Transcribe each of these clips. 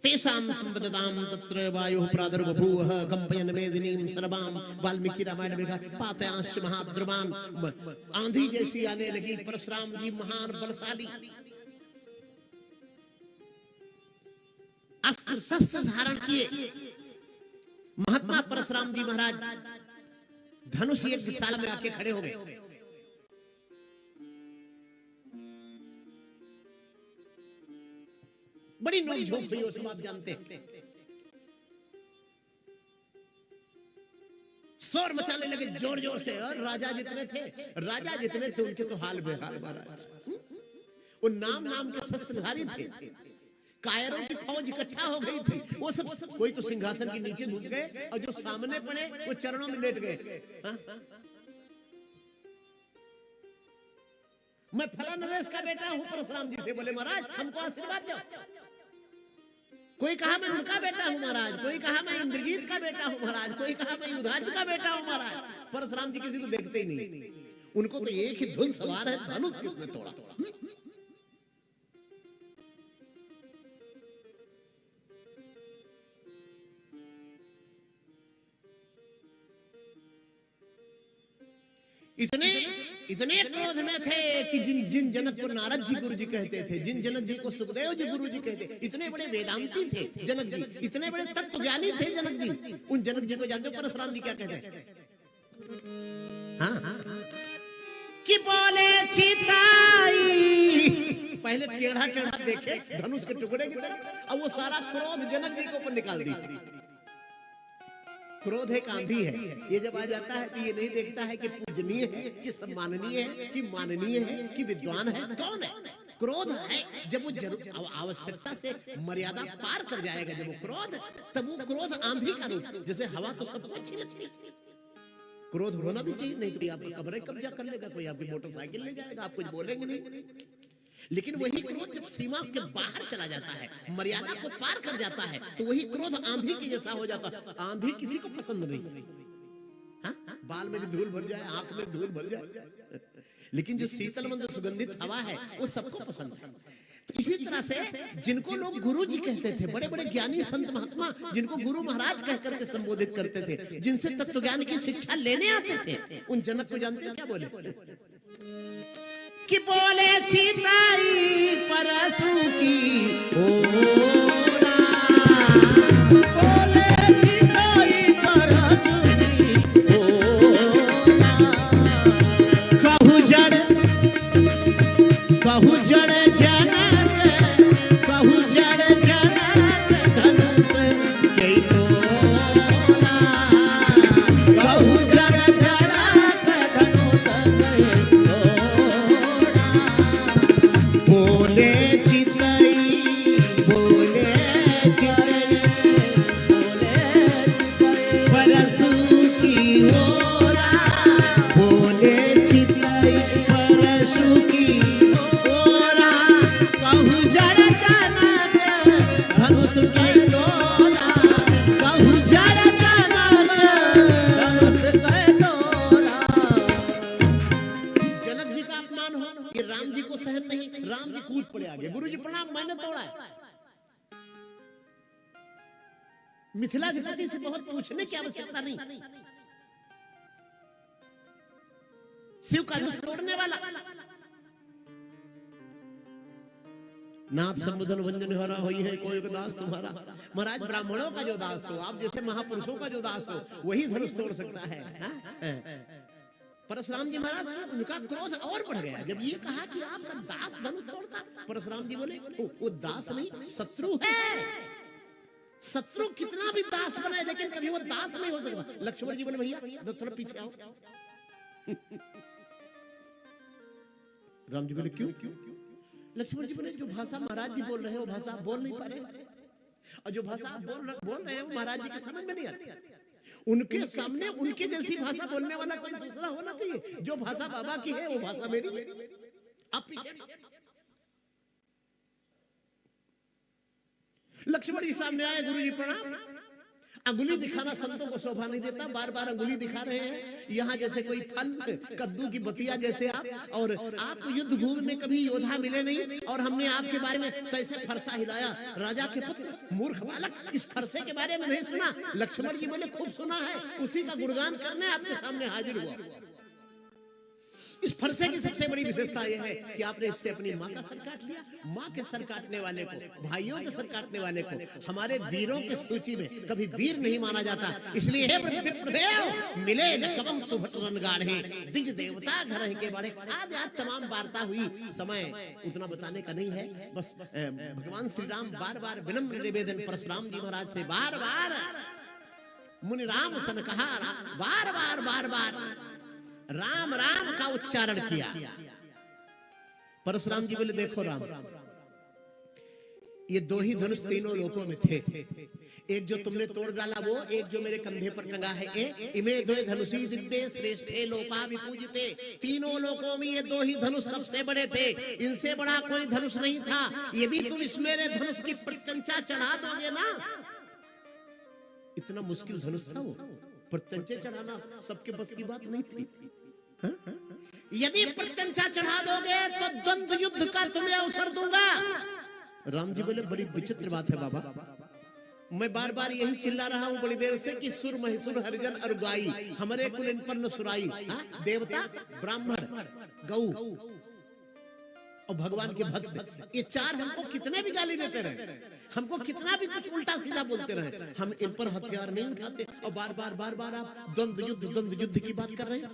तेषां संवदतां तत्र वायुः प्रादुर्बभूवः कंपयन् मेदिनीं सर्वां। वाल्मीकि रामायण में पातयांश महाद्रवान, आंधी जैसी आने लगी। परशुराम जी महान बलशाली, अस्त्र शस्त्र धारण किए। महात्मा परशुराम जी महाराज धनुष यज्ञशाला में आके खड़े हो गए। बड़ी नोकझोंक हुई, सब आप जानते हैं। शोर मचाने लगे जोर जोर से। और राजा जितने थे उनके तो हाल बेहाल महाराज। वो नाम नाम के शस्त्रधारी थे। कायरों की फौज इकट्ठा हो गई थी। वो सब कोई तो सिंहासन के नीचे घुस गए और जो सामने पड़े वो चरणों में लेट गए। मैं फला नरेश का बेटा हूं परशुराम जी से। बोले महाराज हमको आशीर्वाद दो। कोई कहा मैं उनका बेटा हूं महाराज, कोई कहा मैं इंद्रजीत का बेटा हूं महाराज, कोई कहा मैं युधाजित का बेटा हूं महाराज। परशुराम जी किसी को देखते ही नहीं। उनको तो एक ही धुन सवार है, धनुष किसने तोड़ा। इतने क्रोध में थे कि जिन जनक को नारद जी गुरु जी कहते थे, जिन जनक जी को सुखदेव जी गुरु जी कहते, इतने बड़े वेदांती थे जनक जी, इतने बड़े तत्वज्ञानी थे जनक जी। उन जनक जी को जानते हो परशुराम जी क्या कहते हैं? हाँ, कि बोले चिताई। पहले टेढ़ा टेढ़ा देखे धनुष के टुकड़े की तरह, अब वो सारा क्रोध जनक जी के ऊपर निकाल दी। क्रोध एक आंधी है। ये जब आ जाता है तो ये नहीं देखता है कि पूजनीय है, कि सम्माननीय है, कि माननीय है, कि विद्वान है। कौन है? क्रोध है। जब वो आवश्यकता से मर्यादा पार कर जाएगा, जब वो क्रोध, तब वो क्रोध आंधी का रूप। जैसे हवा तो सबको अच्छी लगती, क्रोध होना भी चाहिए, नहीं तो आपका कब्र कब्जा कर लेगा, कोई आपकी मोटरसाइकिल ले जाएगा, आप कुछ बोलेंगे नहीं। लेकिन वही क्रोध जब सीमा के बाहर चला जाता है, मर्यादा को पार कर जाता है, तो वही क्रोध आंधी के जैसा हो जाता है। आंधी किसी को पसंद नहीं। हाँ? बाल में भी धूल भर जाए, आंख में धूल भर जाए, लेकिन जो शीतल मंद सुगंधित हवा है वो सबको पसंद है। तो इसी तरह से जिनको लोग गुरु जी कहते थे, बड़े बड़े ज्ञानी संत महात्मा जिनको गुरु महाराज कह करके संबोधित करते थे, जिनसे तत्व ज्ञान की शिक्षा लेने आते थे, उन जनक को जानते हैं क्या बोले? कि बोले चिताई परसु की ओरा, बोले चिताई परसु की ओरा। कहु जड़ जनक, कहु जड़ जनक धनुष कई तोरा। कहु जड़ जनक धनुष कई तोरा। बोले चितई, बोले चितई, परसु की ओरा। बोले चितई परसु की ओरा। कहु जड़ जनक धनुष कई तोरा। कहु जड़ जनक धनुष कई तोरा। जनक जी का अपमान हो, ये राम जी को सहन नहीं। राम जी कूद पड़े आगे, गुरु जी प्रणाम, मैंने तोड़ा है। मिथिलाधिपति से बहुत पूछने की आवश्यकता नहीं। शिव का धनुष तोड़ने वाला। नाथ संबोधन वंजन हरा होई है कोई दास तुम्हारा। महाराज ब्राह्मणों का जो दास हो, आप जैसे महापुरुषों का जो दास हो, वही धनुष तोड़ सकता है। परशुराम जी महाराज तो उनका क्रोध और बढ़ गया जब ये कहा कि आपका दास धनुष तोड़ता। परशुराम जी बोले वो दास नहीं, शत्रु है। शत्रु कितना भी दास बनाए लेकिन कभी वो दास नहीं हो सकता। लक्ष्मण जी बोले भैया थोड़ा पीछे आओ। राम जी बोले क्यों? लक्ष्मण जी बोले जो भाषा महाराज जी बोल रहे हैं वो भाषा बोल नहीं पा रहे, और जो भाषा आप बोल रहे हैं वो महाराज जी के समझ में नहीं आती। उनके सामने उनकी जैसी भाषा बोलने वाला कोई दूसरा होना चाहिए। जो भाषा बाबा की है वो भाषा मेरी है। आप पीछे। लक्ष्मण जी सामने आए, गुरु जी प्रणाम। अंगुली दिखाना संतों को शोभा नहीं देता, बार बार अंगुली दिखा रहे हैं। यहाँ जैसे कोई फल, कद्दू की बतिया जैसे आप, और आपको युद्ध भूमि में कभी योद्धा मिले नहीं, और हमने आपके बारे में तैसे फरसा हिलाया। राजा के पुत्र, मूर्ख बालक, इस फरसे के बारे में नहीं सुना? लक्ष्मण जी बोले खूब सुना है, उसी का गुणगान करने आपके सामने हाजिर हुआ। इस फरसे की सबसे बड़ी विशेषता यह है कि आपने इससे अपनी माँ का सर काट लिया। माँ के सर काटने वाले को, भाइयों के सर काटने वाले को हमारे वीरों की सूची में कभी वीर नहीं माना जाता। इसलिए हे विप्रदेव, मिले न कवम सुभट रणगाढ़े, दिज देवता घर के बड़े। आज तमाम वार्ता हुई, समय उतना बताने का नहीं है। बस भगवान श्री राम बार बार विनम्र निवेदन परशुराम जी महाराज से बार बार, मुनि राम सन कहा, बार बार बार बार राम राम का उच्चारण किया। परशुराम जी बोले देखो राम, ये दो ही धनुष तीनों लोकों में थे, एक जो तुमने तोड़ डाला वो, एक जो मेरे कंधे पर टंगा है। इमे दो धनुषी दिव्य श्रेष्ठे लोका विपूजिते। तीनों लोकों में ये दो ही धनुष सबसे बड़े थे, इनसे बड़ा कोई धनुष नहीं था। यदि तुम इस मेरे धनुष की प्रत्यंचा चढ़ा दोगे ना, इतना मुश्किल धनुष था वो, प्रत्यंचा चढ़ाना सबके बस की बात नहीं थी। यदि प्रत्यंचा चढ़ा दोगे तो द्वंद्व युद्ध का तुम्हें अवसर दूंगा। राम जी बोले बड़ी विचित्र बात है बाबा, मैं बार बार यही चिल्ला रहा हूं बड़ी देर से कि सुर महिसुर हरिजन और गाई, हमारे कुल इन पर न सुराई। देवता, ब्राह्मण, गऊ और भगवान के भक्त, ये चार हमको कितने भी गाली देते रहे, हमको कितना भी कुछ उल्टा सीधा बोलते रहे, हम इन पर हथियार नहीं उठाते। और बार बार आप द्वंद्व युद्ध की बात कर रहे हैं।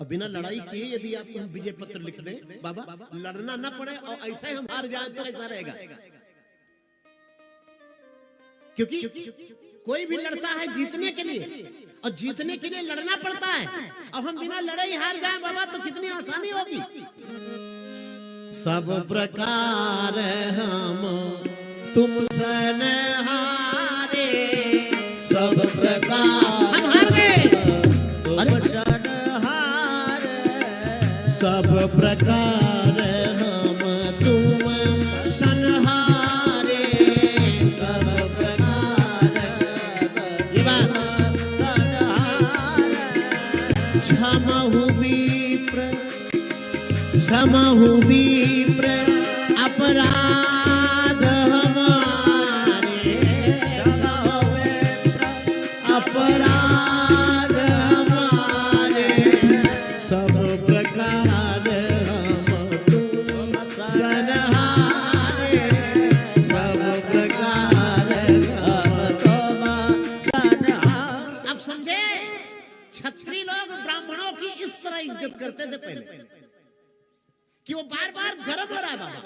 और बिना लड़ाई किए यदि आपको हम विजय पत्र लिख दें, बाबा लड़ना ना पड़े और ऐसे हम हार जाए तो ऐसा रहेगा। क्योंकि कोई भी लड़ता है जीतने के लिए, और जीतने के लिए लड़ना पड़ता है। अब हम बिना लड़े ही हार जाए बाबा तो कितनी आसानी होगी। सब प्रकार हम तुम सन हारे, सब प्रकार हम हार गए, सब प्रकार हम तुम सनहारे, सब प्रकार ये बात क्षमहु विप्र अपराध हमारे, अपराध हमारे, सब प्रकार हम तुम सनहारे, सब प्रकार हम तुम सनहारे। अब समझे, क्षत्रिय लोग ब्राह्मणों की इस तरह इज्जत करते थे पहले कि वो बार बार गर्म हो रहा है बाबा,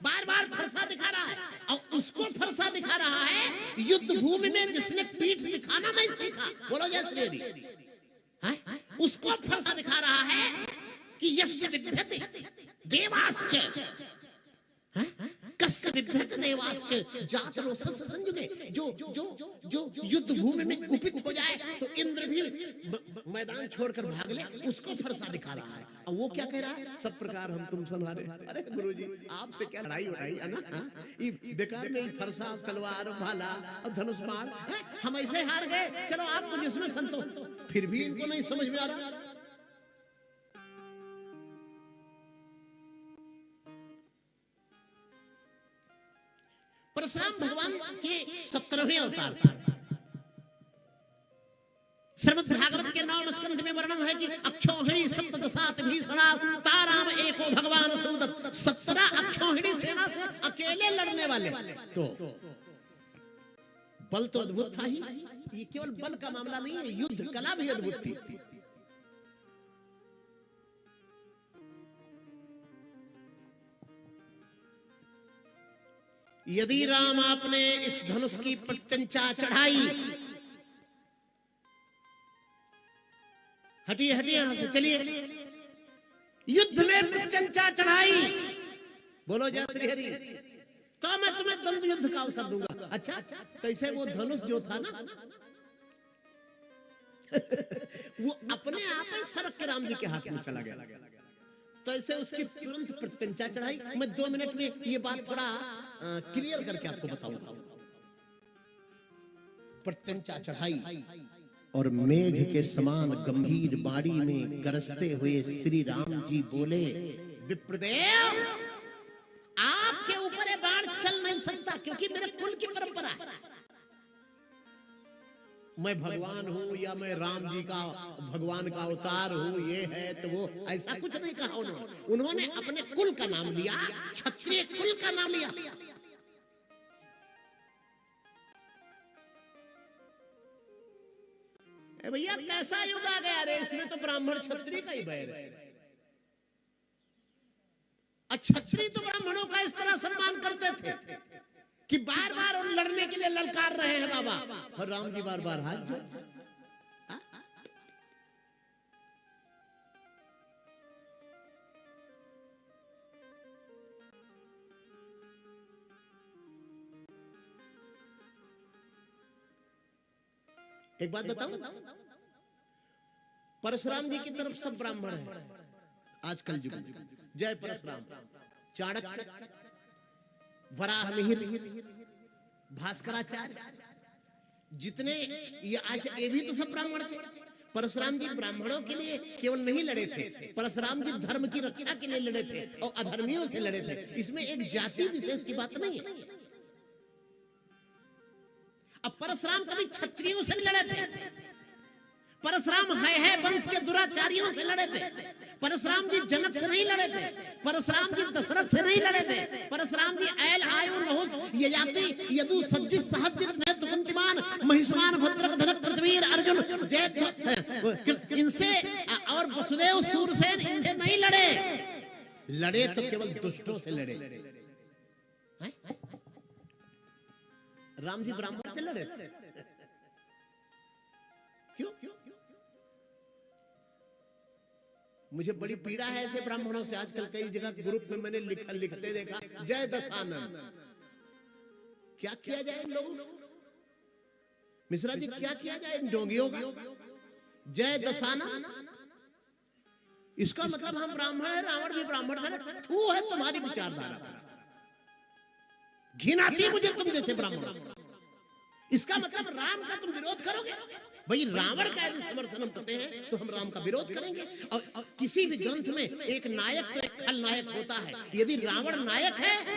बार बार फरसा दिखा रहा है, और उसको फरसा दिखा रहा है युद्ध भूमि में जिसने पीठ दिखाना नहीं सीखा। बोलो जय श्री हरि। उसको फरसा दिखा रहा है कि यस्य बिभ्यते देवाश्च, कस्य बिभ्यते देवाश्च जातरो सस संजुगे। जो युद्ध भूमि में कुपित हो जाए तो इंद्र भी मैदान छोड़कर भाग ले, उसको फरसा दिखा रहा है। और वो क्या कह रहा है, सब प्रकार हम तुम सनहारे। अरे गुरुजी आपसे क्या लड़ाई उड़ाई है ना, ये बेकार में फरसा, तलवार, भाला और धनुष बाण, हम ऐसे हार गए। चलो आपको जिसमें संतोष, फिर भी इनको नहीं समझ में आ रहा। परशुराम भगवान के 17वें अवतार थे। श्रीमद् भागवत के 9वें स्कंध में वर्णन है कि अक्षौहिणी सप्तदशात भीषणा ताराम एको भगवान सूदत। 17 अक्षौहिणी सेना से अकेले लड़ने वाले, तो बल तो अद्भुत था ही। ये केवल बल का मामला नहीं है, युद्ध कला भी अद्भुत थी। यदि राम आपने इस धनुष की प्रत्यंचा चढ़ाई, हटिए हटिए यहां से, चलिए, युद्ध में प्रत्यंचा चढ़ाई, बोलो जय श्री हरि, तो मैं तुम्हें द्वंद्व युद्ध का अवसर दूंगा। अच्छा, तो ऐसे वो धनुष जो था ना वो अपने आप ही सरक के राम जी के हाथ में चला गया। तो ऐसे उसकी तुरंत प्रत्यंचा चढ़ाई। मैं 2 मिनट में ये बात थोड़ा क्लियर करके आपको बताऊंगा। प्रत्यंचा चढ़ाई और मेघ के समान गंभीर बाड़ी में गरजते हुए श्री राम जी बोले, विप्रदेव आपके ऊपर ये बाण चल नहीं सकता, क्योंकि मेरे कुल की परंपरा है। मैं भगवान हूं या मैं राम जी का भगवान का अवतार हूं, ये है तो वो, ऐसा कुछ नहीं कहा उन्होंने अपने कुल का नाम लिया, क्षत्रिय कुल का नाम लिया। भैया कैसा युग आ गया रे, इसमें तो ब्राह्मण क्षत्रिय का ही बैर है। क्षत्रिय तो ब्राह्मणों का इस तरह सम्मान करते थे कि बार बार और लड़ने के लिए ललकार रहे हैं बाबा, और राम जी बार बार हाथ जोड़। एक बात बताऊं, परशुराम जी की तरफ सब ब्राह्मण है आजकल युग में। जय परशुराम, चाणक्य, वराह मिहिर, भास्कराचार्य, जितने ये भी तो सब ब्राह्मण थे। परशुराम जी ब्राह्मणों के लिए केवल नहीं लड़े थे, परशुराम जी धर्म की रक्षा के लिए लड़े थे और अधर्मियों से लड़े थे। इसमें एक जाति विशेष की बात नहीं है। अब परशुराम कभी क्षत्रियों से लड़े थे, परशुराम है वंश के दुराचारियों से लड़े थे। परशुराम जी जनक से नहीं लड़े थे, परशुराम जी दशरथ से नहीं लड़े थे। परशुराम जी ऐल आयु नहुस ययाति यदु सज्जित सहजित नैत कुंतिमान महिष्मान भद्रक धनक कृतवीर अर्जुन जय, इनसे और वसुदेव सूरसेन इनसे नहीं लड़े। लड़े तो केवल दुष्टों से लड़े। राम जी ब्राह्मण से लड़े थे, क्यों? मुझे बड़ी पीड़ा है ऐसे ब्राह्मणों से। आजकल कई जगह ग्रुप में मैंने लिखते देखा, जय दशानन। क्या किया जाए इन लोगों को? मिश्रा जी क्या किया जाए इन ढोंगियों का? जय दशानन, इसका मतलब हम ब्राह्मण है, रावण भी ब्राह्मण था। थू है तुम्हारी विचारधारा पर, घिन आती मुझे तुम जैसे ब्राह्मणों से। इसका मतलब राम का तुम विरोध करोगे? भाई रावण का यदि समर्थन हम करते हैं तो हम राम का विरोध करेंगे। और किसी भी ग्रंथ में एक नायक तो एक खलनायक होता है। यदि रावण नायक है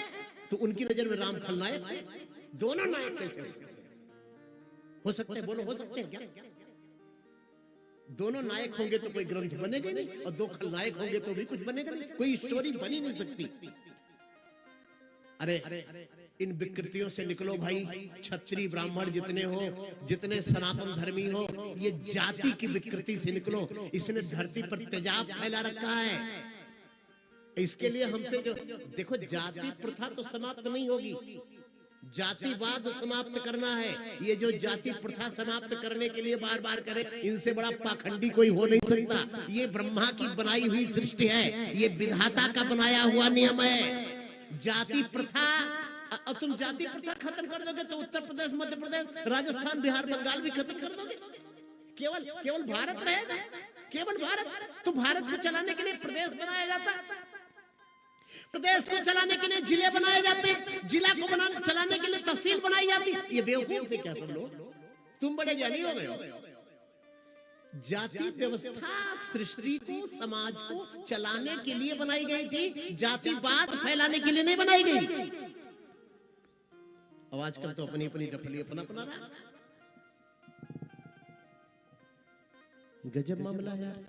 तो उनकी नजर में राम खलनायक है। दोनों नायक कैसे हो सकते हैं? बोलो, हो सकते हैं क्या? दोनों नायक होंगे तो कोई ग्रंथ बनेगा नहीं, और दो खलनायक होंगे तो भी कुछ बनेगा नहीं, कोई स्टोरी बनी नहीं सकती। अरे इन विकृतियों से निकलो भाई। क्षत्रिय ब्राह्मण जितने हो, जितने सनातन धर्मी हो, ये जाति की विकृति से निकलो। इसने धरती पर तेजाब फैला रखा है। इसके लिए हमसे जो देखो, जाति प्रथा तो समाप्त नहीं होगी, जातिवाद समाप्त करना है। ये जो जाति प्रथा समाप्त करने के लिए बार बार करे, इनसे बड़ा पाखंडी कोई हो नहीं सकता। ये ब्रह्मा की बनाई हुई सृष्टि है, ये विधाता का बनाया हुआ नियम है। जाति प्रथा, और तुम जाति प्रथा खत्म कर दोगे तो उत्तर प्रदेश, मध्य प्रदेश, राजस्थान, बिहार, बंगाल भी खत्म कर दोगे। केवल भारत रहेगा, केवल भारत। तो भारत को चलाने के लिए प्रदेश बनाया जाता, प्रदेश को चलाने के लिए जिले बनाए जाते, जिला को चलाने के लिए तहसील बनाई जाती। ये बेवकूफ थे क्या सब लोग? तुम बड़े ज्ञानी हो गए हो। जाति व्यवस्था सृष्टि को, समाज को चलाने के लिए बनाई गई थी, जातिवाद फैलाने के लिए नहीं बनाई गई। अब आजकल तो अपनी अपनी डफली अपना रहा। गजब मामला है यार।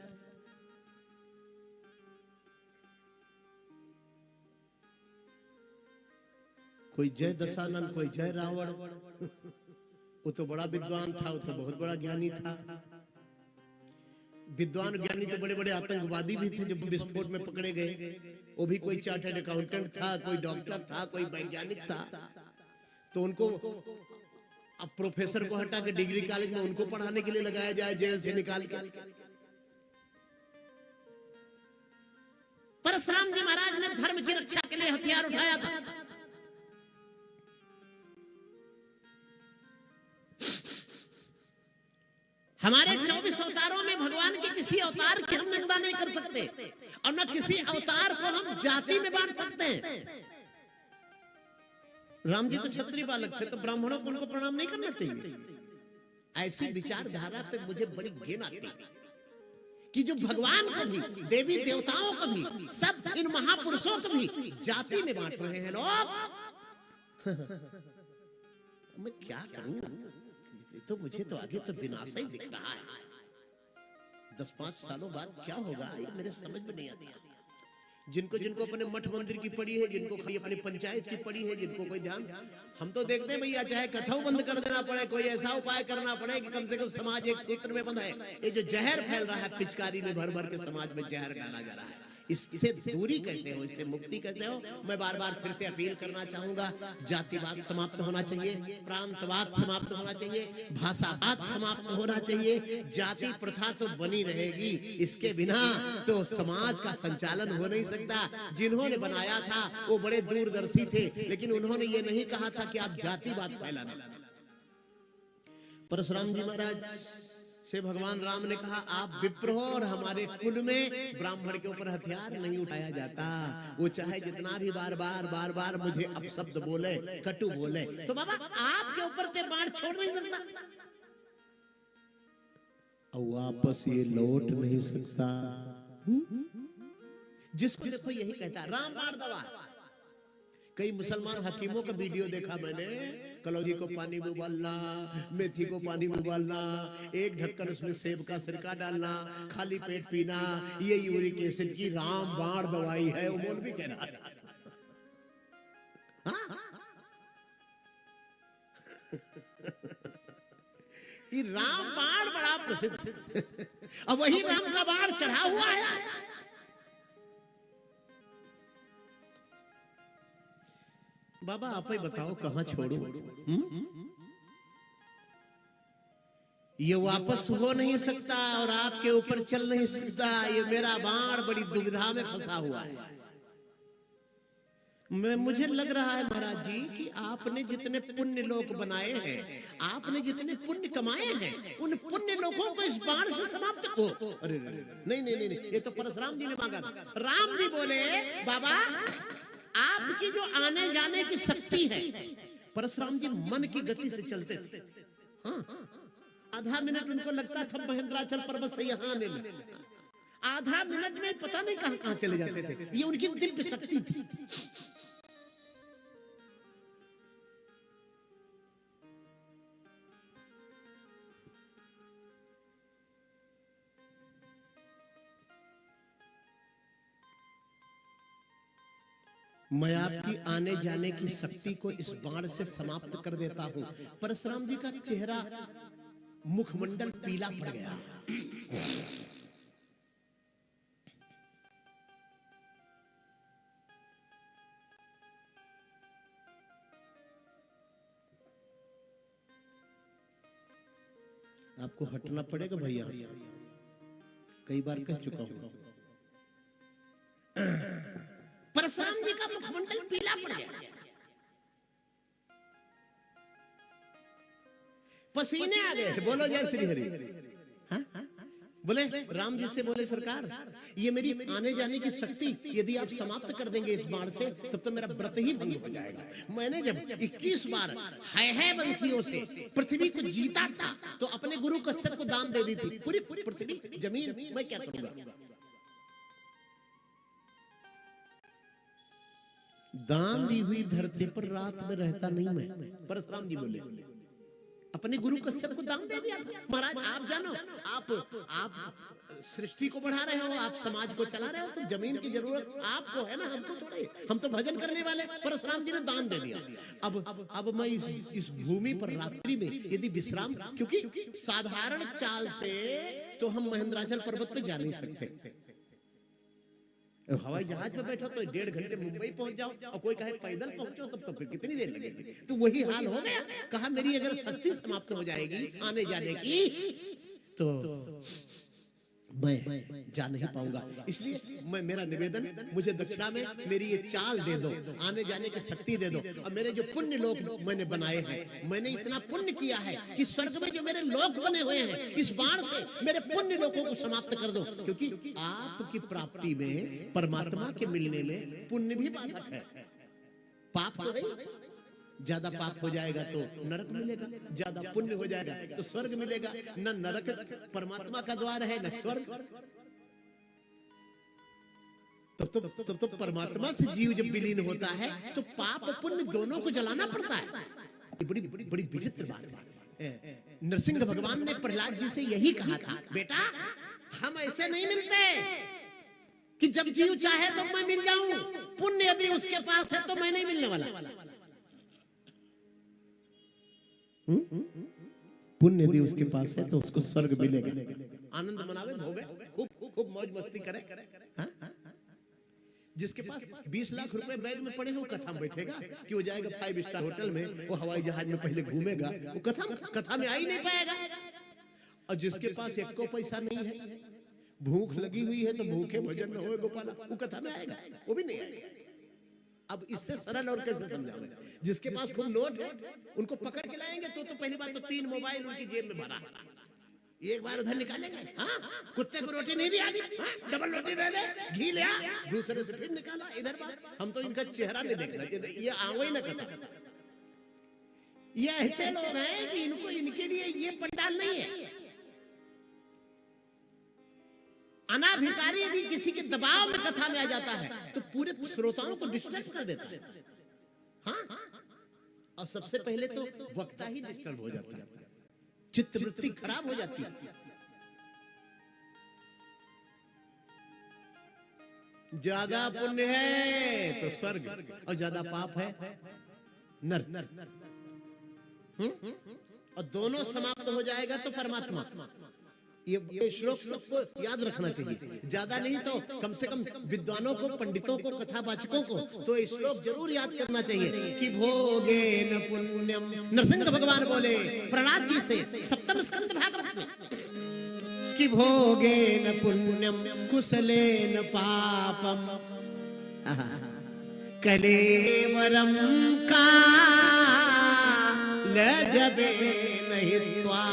कोई जय दशानन, कोई जय रावण। वो तो बड़ा विद्वान था, वो तो बहुत बड़ा ज्ञानी था। विद्वान ज्ञानी तो बड़े बड़े आतंकवादी भी थे जो विस्फोट में पकड़े गए। वो भी कोई चार्टर्ड अकाउंटेंट था, कोई डॉक्टर था, कोई वैज्ञानिक था। तो उनको अब प्रोफेसर को हटा के डिग्री कॉलेज में उनको पढ़ाने के लिए लगाया जाए, जेल से निकाल के। परशुराम जी महाराज ने धर्म की रक्षा के लिए हथियार उठाया था। हमारे 24 अवतारों में भगवान के किसी अवतार की हम निंदा नहीं कर सकते, और न किसी अवतार को हम जाति में बांट सकते हैं। राम जी तो क्षत्रिय बालक थे, तो ब्राह्मणों को उनको प्रणाम नहीं करना चाहिए? ऐसी विचारधारा पे मुझे बड़ी घिन आती है कि जो भगवान को भी, देवी देवताओं को भी, सब इन महापुरुषों को भी जाति में बांट रहे हैं लोग। मैं क्या करूं? तो मुझे तो आगे तो विनाश ही दिख रहा है। 10-5 सालों बाद क्या होगा ये मेरे समझ में नहीं आता। जिनको जिनको अपने मठ मंदिर की पड़ी है, जिनको कोई अपनी पंचायत की पड़ी है, जिनको कोई ध्यान, हम तो देखते हैं भैया चाहे कथाओं बंद कर देना पड़े, कोई ऐसा उपाय करना पड़े कि कम से कम समाज एक सूत्र में बंधा है। ये जो जहर फैल रहा है पिचकारी में भर भर के समाज में जहर डाला जा रहा है, इससे दूरी कैसे हो, इससे मुक्ति कैसे हो? मैं बार बार फिर से अपील करना चाहूंगा, जातिवाद समाप्त होना चाहिए, प्रांतवाद समाप्त होना चाहिए, भाषावाद समाप्त होना चाहिए। जाति प्रथा तो बनी रहेगी, इसके बिना तो समाज का संचालन हो नहीं सकता। जिन्होंने बनाया था वो बड़े दूरदर्शी थे, लेकिन उन्होंने ये नहीं कहा था कि आप जातिवाद फैलाना। परशुराम जी महाराज से भगवान राम ने कहा आप विप्र हो और हमारे कुल में ब्राह्मण के ऊपर हथियार नहीं उठाया जाता। वो चाहे जितना भी बार बार मुझे अपशब्द बोले, कटु बोले, तो बाबा आपके ऊपर ते बाण छोड़ नहीं सकता और वापस ये लौट नहीं सकता। जिसको देखो यही कहता राम बाण दवा। कई मुसलमान हकीमों का वीडियो देखा मैंने, कलौजी को पानी में उबालना, मेथी को पानी में उबालना, एक ढक्कन उसमें सेब का सिरका डालना, खाली पेट पीना, ये यूरिक एसिड की राम बाण दवाई है। वो मौलवी कह रहा था। ये राम बाण बड़ा प्रसिद्ध, अब वही राम का बाण चढ़ा हुआ है आज। बाबा आप ही बताओ कहां छोड़ू? ये वापस हो नहीं सकता और आपके ऊपर चल नहीं सकता। ये मेरा बाण बड़ी दुविधा में फंसा हुआ है। मुझे लग रहा है महाराज जी कि आपने जितने पुण्य लोक बनाए हैं, आपने जितने पुण्य कमाए हैं, उन पुण्य लोगों को इस बाण से समाप्त हो। अरे नहीं, ये तो परशुराम जी ने मांगा था। राम जी बोले बाबा आपकी जो आने जाने की शक्ति है, परशुराम जी मन की गति से चलते थे। हाँ, आधा मिनट उनको लगता था महेंद्राचल पर्वत से यहाँ आने में, आधा मिनट में पता नहीं कहां कहां चले जाते थे। ये उनकी दिव्य शक्ति थी। मैं आपकी आने जाने की शक्ति को इस बाण से समाप्त कर देता हूं। परशुराम जी का चेहरा, मुखमंडल पीला पड़ गया। आपको हटना पड़ेगा भैया, कई बार कह चुका हूं। परशुराम जी का मुखमंडल पीला पड़ गया, पसीने आ गए। बोलो जय श्री हरि। हाँ? बोले राम जी से, बोले सरकार ये मेरी आने जाने की शक्ति यदि आप समाप्त कर देंगे इस बाण से, तब तो मेरा व्रत ही भंग हो जाएगा। मैंने जब 21 बार है बंसियों से पृथ्वी को जीता था तो अपने गुरु कश्यप को दान दे दी थी। पूरी पृथ्वी जमीन मैं क्या करूंगा? दान दी हुई धरती पर रात में रहता नहीं मैं। परशुराम जी बोले अपने गुरु कश्यप को दान दे दिया था। महाराज आप जानो, आप सृष्टि को बढ़ा रहे हो, आप समाज को चला रहे हो, तो जमीन की जरूरत आपको है ना, हमको थोड़े। हम तो भजन करने वाले। परशुराम जी ने दान दे दिया। अब मैं इस भूमि पर रात्रि में यदि विश्राम, क्योंकि साधारण चाल से तो हम महेंद्राचल पर्वत पे जा नहीं सकते। हवाई जहाज में बैठो तो 1.5 घंटे मुंबई पहुंच जाओ, और कोई कहे पैदल पहुंचो तब तो फिर कितनी देर लगेगी। तो वही हाल हो गया। कहा मेरी अगर शक्ति समाप्त हो जाएगी आने जाने की तो मैं जा नहीं पाऊंगा। इसलिए मेरा निवेदन, मुझे दक्षिणा में मेरी ये चाल दे दो, आने जाने की शक्ति दे दो। और मेरे जो पुण्य लोक मैंने बनाए हैं, मैंने इतना पुण्य किया है कि स्वर्ग में जो मेरे लोक बने हुए हैं, इस बाण से मेरे पुण्य लोकों को समाप्त कर दो। क्योंकि आपकी प्राप्ति में, परमात्मा के मिलने में पुण्य भी बाधक है। पाप तो है, ज्यादा पाप हो जाएगा तो नरक मिलेगा, ज्यादा पुण्य हो जाएगा तो स्वर्ग मिलेगा। न नरक परमात्मा का द्वार है, न स्वर्ग। तब तो परमात्मा से जीव जब विलीन होता है तो पाप पुण्य दोनों को जलाना पड़ता है। ये बड़ी बड़ी विचित्र बात है। नरसिंह भगवान ने प्रहलाद जी से यही कहा था, बेटा हम ऐसे नहीं मिलते कि जब जीव चाहे तो मैं मिल जाऊं, पुण्य यदि उसके पास है तो मैं नहीं मिलने वाला। पुण्य यदि उसके पास है तो उसको स्वर्ग मिलेगा। आनंद मनावे, भोगे, खूब खूब मौज मस्ती करे। हाँ? जिसके पास 20 लाख रुपए बैग में पड़े हो, कथा में बैठेगा कि वो जाएगा 5 स्टार होटल में, वो हवाई जहाज में पहले घूमेगा, वो कथा में आ ही नहीं पाएगा। और जिसके पास एक को पैसा नहीं है, भूख लगी हुई है तो भूखे भजन न होए गोपाला, वो कथा में आएगा? वो भी नहीं आएगा। अब इससे सरल और कैसे समझावे? जिसके पास खूब नोट है उनको पकड़ के लाएंगे तो पहली बात तो 3 मोबाइल उनकी जेब में भरा, एक बार उधर निकालेंगे, हाँ कुत्ते को रोटी नहीं दी अभी, हाँ? डबल रोटी दे दे, घी ले आ, दूसरे से फिर निकाला, इधर बात। हम तो इनका चेहरा नहीं देखना चाहिए, ये आंगो ही ना कथा। ये ऐसे लोग हैं कि इनको, इनके लिए ये पंडाल नहीं है। अनाधिकारी यदि किसी के दबाव में कथा में आ जाता है तो पूरे श्रोताओं को डिस्टर्ब कर देता है। हाँ, और सबसे पहले तो वक्ता ही डिस्टर्ब हो जाता है, चित्तवृत्ति खराब हो जाती है। ज्यादा पुण्य है तो स्वर्ग और ज्यादा पाप है नरक। और दोनों समाप्त हो जाएगा तो परमात्मा। ये श्लोक सबको याद रखना चाहिए, ज्यादा नहीं तो कम से कम विद्वानों को, पंडितों को, कथावाचकों को तो ये श्लोक जरूर याद करना चाहिए कि भोगेन पुण्यम। नरसिंह भगवान बोले प्रहलाद जी से 7वें स्कंद भागवत में कि भोगेन पुण्यम कुशलेन पापम कलेवरम कालजवेन हित्वा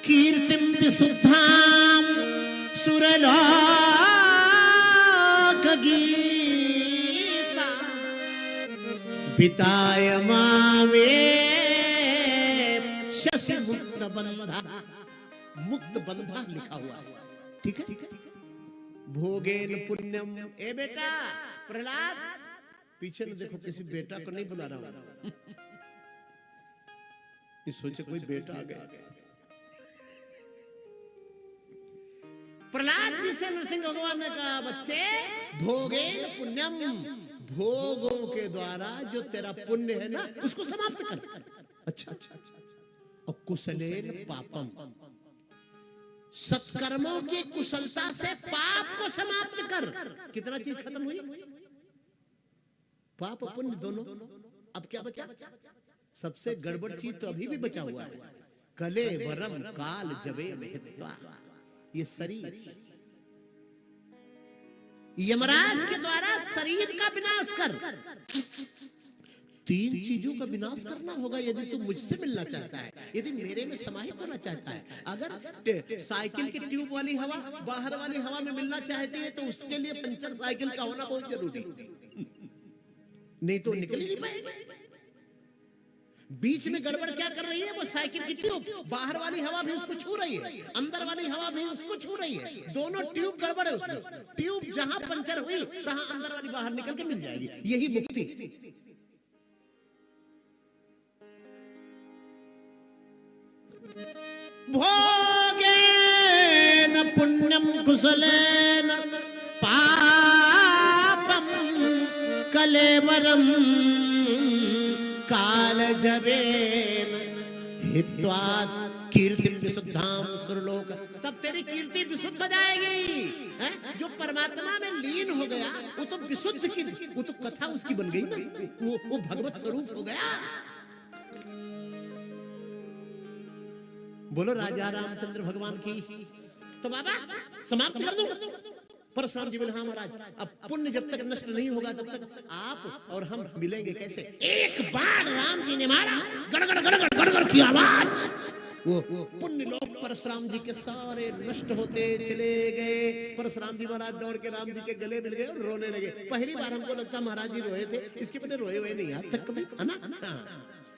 कीर्तिं विशुद्धां सुरलोक गीता विताय मामे शशि मुक्त बंधा। मुक्त बंधा लिखा हुआ है, ठीक है। भोगेन पुण्यम। ए बेटा प्रहलाद, पीछे न देखो, किसी बेटा को नहीं बुला रहा हूं। इस सोचे कोई बेटा आ गया। प्रहलाद जी से नरसिंह भगवान ने कहा, बच्चे भोगेन पुण्यम, भोगों के द्वारा जो तेरा पुण्य है ना उसको समाप्त कर। अच्छा, और कुशलेन पापम, सत्कर्मों की कुशलता से पाप को समाप्त कर। कितना चीज खत्म हुई? पाप पुण्य दोनों। अब क्या बचा? सबसे गड़बड़ चीज तो अभी भी बचा हुआ है, कलेवरम कालजवेन हित्वा। ये शरीर, यमराज के द्वारा शरीर का विनाश कर। 3 चीजों का विनाश करना होगा यदि तू मुझसे मिलना चाहता है, यदि मेरे में समाहित होना चाहता है। अगर साइकिल की ट्यूब वाली हवा बाहर वाली हवा में मिलना चाहती है तो उसके लिए पंचर साइकिल का होना बहुत जरूरी, नहीं तो निकल ही नहीं पाएगा। बीच में गड़बड़ क्या कर रही है? वो साइकिल की ट्यूब, बाहर वाली हवा भी उसको छू रही है, अंदर वाली हवा भी उसको छू रही है, दोनों ट्यूब गड़बड़ है उसमें। ट्यूब जहां पंचर हुई तहां अंदर वाली बाहर निकल के मिल जाएगी, यही मुक्ति है। भोगेन पुण्यम कुशलेन पापम कलेवरम कालजवेन हित्वा कीर्तिं विशुद्धां सुरलोक। तब तेरी कीर्ति विशुद्ध हो जाएगी। जो परमात्मा में लीन हो गया वो तो विशुद्ध की, वो तो कथा उसकी बन गई ना, वो भगवत स्वरूप हो गया। बोलो राजा रामचंद्र भगवान की। तो बाबा समाप्त कर दूं? परशुराम जी बोले हाँ महाराज, अब पुण्य जब तक नष्ट नहीं होगा तब तक आप और हम मिलेंगे कैसे? एक बार राम जी ने मारा, गड़गड़ गड़गड़ गड़गड़ की आवाज, वो पुण्य लोक पर परशुराम जी के सारे नष्ट होते चले गए। परशुराम जी महाराज दौड़ के राम जी के गले मिल गए और रोने लगे। पहली बार हमको लगता महाराज जी रोए थे, इसके पहले रोए हुए नहीं आज तक में, है ना? हाँ।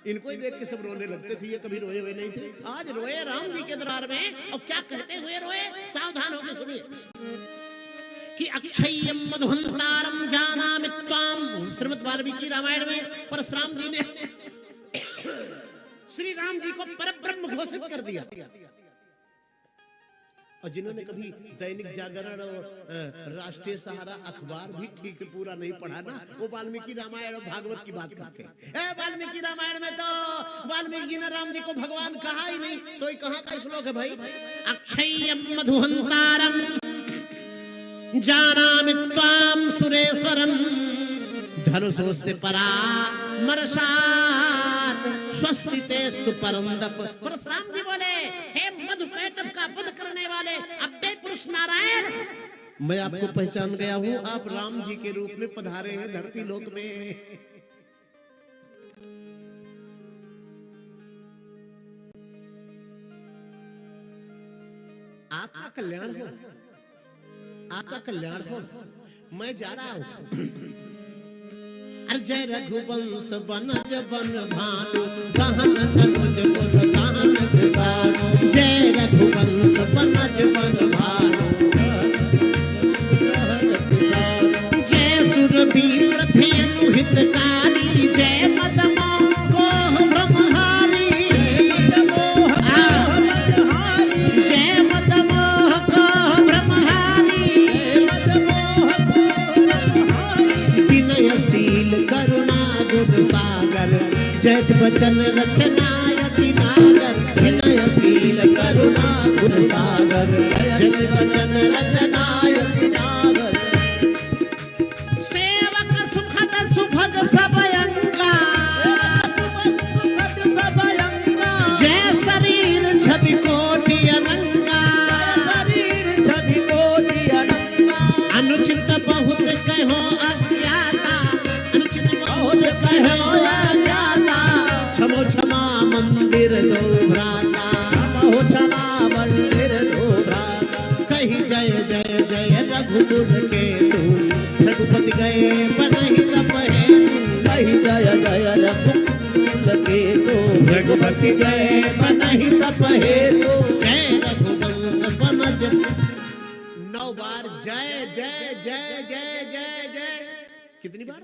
इनको ही देख के सब रोने लगते थे, ये कभी रोए हुए नहीं थे। आज रोए राम जी के दरबार में, और क्या कहते हुए रोए, सावधान होकर सुनिए कि अक्षय्यम मधुहंतारम जानामि त्वाम। श्रीमद् वाल्मीकि रामायण में परशुराम जी ने श्री राम जी को परब्रह्म घोषित कर दिया। और जिन्होंने कभी दैनिक जागरण और राष्ट्रीय सहारा अखबार भी ठीक से पूरा नहीं पढ़ा ना, वो वाल्मीकि रामायण और भागवत की बात करते हैं। वाल्मीकि रामायण में तो वाल्मीकि ने राम जी को भगवान कहा ही नहीं, तो ये कहाँ का श्लोक है भाई? अक्षय्यम मधुहंतारम जानामि त्वाम सुरेश्वरम धनुषोस्य परामर्शात् स्वस्ति तेस्तु परंदप। परशुराम जी बोले, हे मधुकैटभ का वध करने वाले अव्यय पुरुष नारायण, मैं आपको पहचान गया हूं। आप राम जी के रूप में पधारे हैं धरती लोक में। आपका कल्याण हो, आपका कल्याण हो। मैं जा रहा हूं। जय रघुवंश बनज बन भानु गहन तनुज बुध गहन विषाणु। जय रघुवंश बनज बन भानु जय सुरवीर धेनु हितकारी। जय मदमो गोह ब्रह्महारी। जय मदमोह गोह ब्रह्महारी। विनयशील करुणा गुण सागर जयति वचन रचनायति नागर। विनयशील करुणा गुण सागर जयति वचन रचनायति नागर। सेवक सुखद सुभग सबयंगा। जय शरीर छवि कोटि अनंगा। अनुचित बहुत कहो अज्ञाता। अनुचित बहुत कहो अज्ञाता। क्षमो क्षमा मंदिर दो भ्राता। क्षमो क्षमा मंदिर दो भ्राता। कही जय जय जय रघुकुल के तू। रघुपति गए बनहि तप हेतु। कही जय जय रघुकुल के तू। रघुपति गए बनहि तप हेतु। जय रघुवंश बनज। 9 बार जय जय जय जय जय जय। कितनी बार?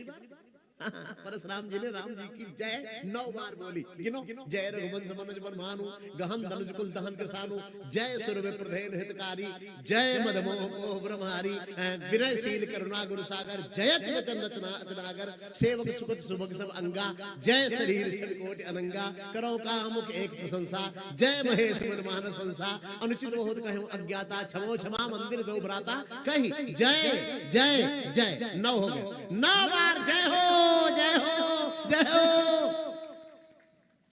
परशुराम जी ने राम जी की जय 9 बार बोली। गिनो। जय रघुवंश मनोज बन भानु गहन धनुज कुल दहन कृषानु। जय सुरविप्र धेनु हितकारी। जय मदमोह गोह ब्रह्महारी। विनयशील करुणा गुरु सागर जयति वचन रचनागर। सेवक सुखद सुभग सब अंगा। जय शरीर छवि कोटि अनंगा। करो का मुख एक प्रशंसा। जय महेश मन मान संसा। अनुचित बहुत कहूं अज्ञाता। क्षमो क्षमा मंदिर दो भ्राता। कही जय जय जय। 9 हो गए। 9 बार जय हो जय हो जय हो।